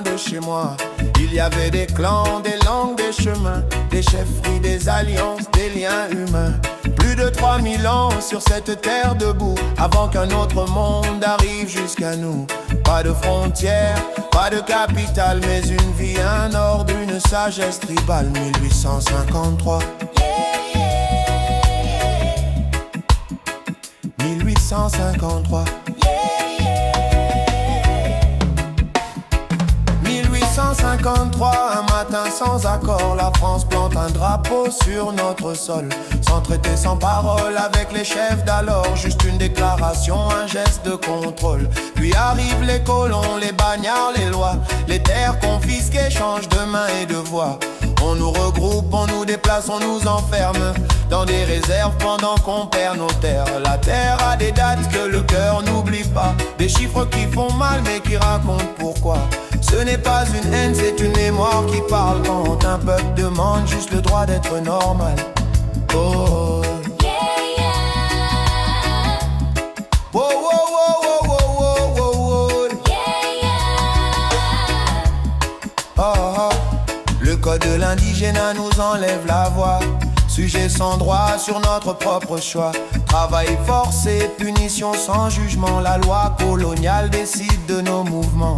loin de chez moi. Il y avait des clans, des langues, des chemins, des chefferies, des alliances, des liens humains. Plus de 3000 ans sur cette terre debout, avant qu'un autre monde arrive jusqu'à nous. Pas de frontières, pas de capitale, mais une vie, un ordre, une sagesse tribale. 1853 1853 1853, un matin sans accord, la France plante un drapeau sur notre sol. Sans traité, sans parole, avec les chefs d'alors. Juste une déclaration, un geste de contrôle. Puis arrivent les colons, les bagnards, les lois. Les terres confisquées changent de main et de voix. On nous regroupe, on nous déplace, on nous enferme dans des réserves pendant qu'on perd nos terres. La terre a des dates que le cœur n'oublie pas. Des chiffres qui font mal mais qui racontent pourquoi. Ce n'est pas une haine, c'est une mémoire qui parle. Quand un peuple demande juste le droit d'être normal. Oh, Yeah, yeah. oh, oh, oh, oh, oh, oh, oh, oh. Yeah, yeah. Oh, oh. Le code de l'indigénat nous enlève la voix. Sujet sans droit sur notre propre choix. Travail forcé, punition sans jugement. La loi coloniale décide de nos mouvements.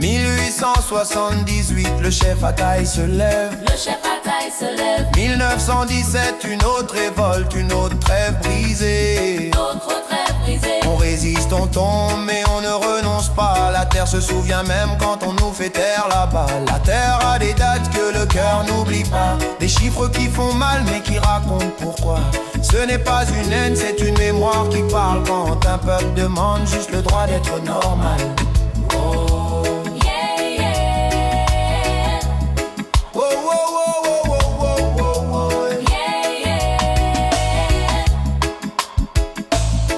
1878, le chef à taille se lève. Le chef à taille se lève. 1917, une autre révolte, une autre trêve brisée. D'autres trêves brisées. On résiste, on tombe, mais on ne renonce pas. La terre se souvient même quand on nous fait taire là-bas. La terre a des dates que le cœur n'oublie pas. Des chiffres qui font mal mais qui racontent pourquoi. Ce n'est pas une haine, c'est une mémoire qui parle. Quand un peuple demande juste le droit d'être normal. Oh, Yeah, yeah. oh, oh, oh, oh, oh, oh, oh, oh. Yeah, yeah.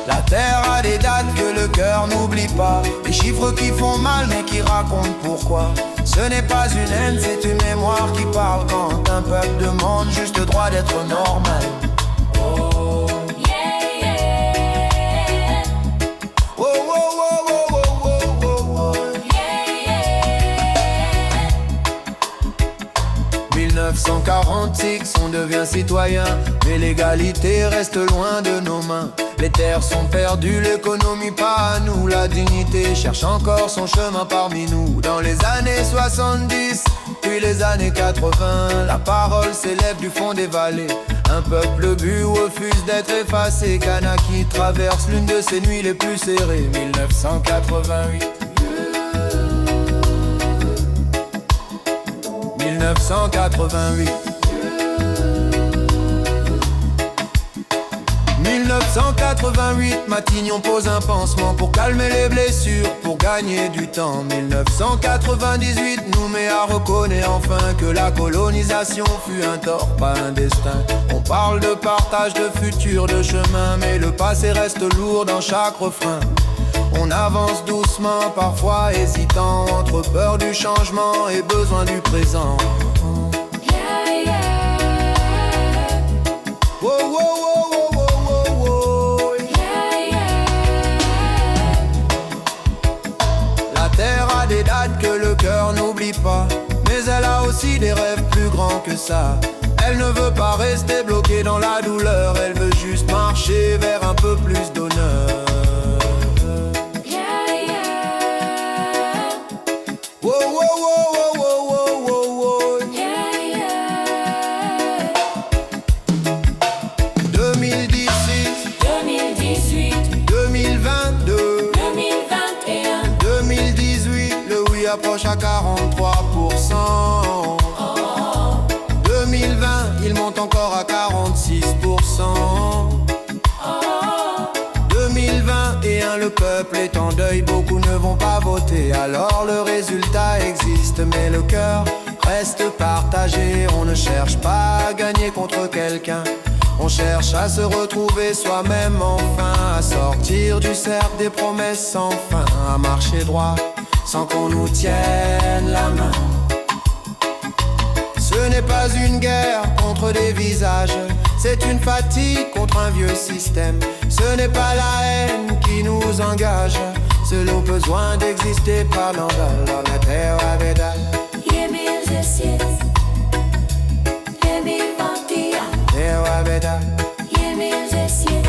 La terre a des dates que le cœur n'oublie pas. Des chiffres qui font mal mais qui racontent pourquoi. Ce n'est pas une haine, c'est une mémoire qui parle. Quand un peuple demande juste le droit d'être normal. Oh, Yeah, yeah. oh, oh, oh, oh, oh, oh, oh, oh. Yeah, yeah. 1946, on devient citoyen, mais l'égalité reste loin de nos mains. Les terres sont perdues, l'économie pas à nous. La dignité cherche encore son chemin parmi nous. Dans les années 70, puis les années 80, la parole s'élève du fond des vallées. Un peuple bu refuse d'être effacé. Kanaki traverse l'une de ses nuits les plus serrées. 1988 1988 1988, Matignon pose un pansement pour calmer les blessures, pour gagner du temps. 1998, Nouméa reconnaît enfin que la colonisation fut un tort, pas un destin. On parle de partage de futur, de chemin, mais le passé reste lourd dans chaque refrain. On avance doucement, parfois hésitant, entre peur du changement et besoin du présent. Yeah, yeah. Oh, oh, oh, oh, oh, oh, oh. Yeah, yeah. La terre a des dates que le cœur n'oublie pas, mais elle a aussi des rêves plus grands que ça. Elle ne veut pas rester bloquée dans la douleur, elle veut juste marcher vers un peu plus d'honneur. Yeah, yeah. Oh, oh, oh, oh, oh, oh, oh, oh. Yeah, yeah. 2016, 2018, 2022, 2021. 2018, le oui approche à 43%. 2020, il monte encore à 46%. 2021, le peuple est en deuil, beaucoup ne vont pas voter. Alors le résultat existe, mais le cœur reste partagé. On ne cherche pas à gagner contre quelqu'un, on cherche à se retrouver soi-même enfin, à sortir du cercle des promesses sans fin, à marcher droit sans qu'on nous tienne la main. Ce n'est pas une guerre contre des visages, c'est une fatigue contre un vieux système. Ce n'est pas la haine qui nous engage, Seul au besoin d'exister par l'envol. La terre avait dalle. Yemilzesiz, Yemivantia, Terre avait dalle. Yemilzesiz.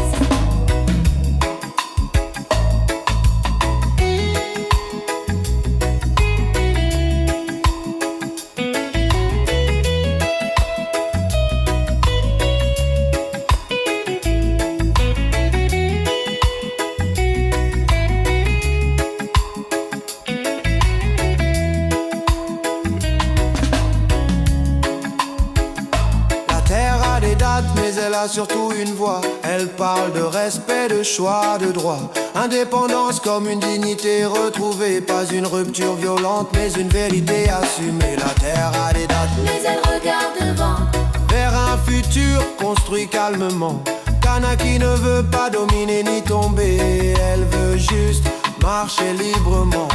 Mais elle a surtout une voix. Elle parle de respect, de choix, de droit. Indépendance comme une dignité retrouvée. Pas une rupture violente, mais une vérité assumée. La terre a des dates, Mais elle regarde devant. vers un futur construit calmement. Kanaki ne veut pas dominer ni tomber. Elle veut juste marcher librement.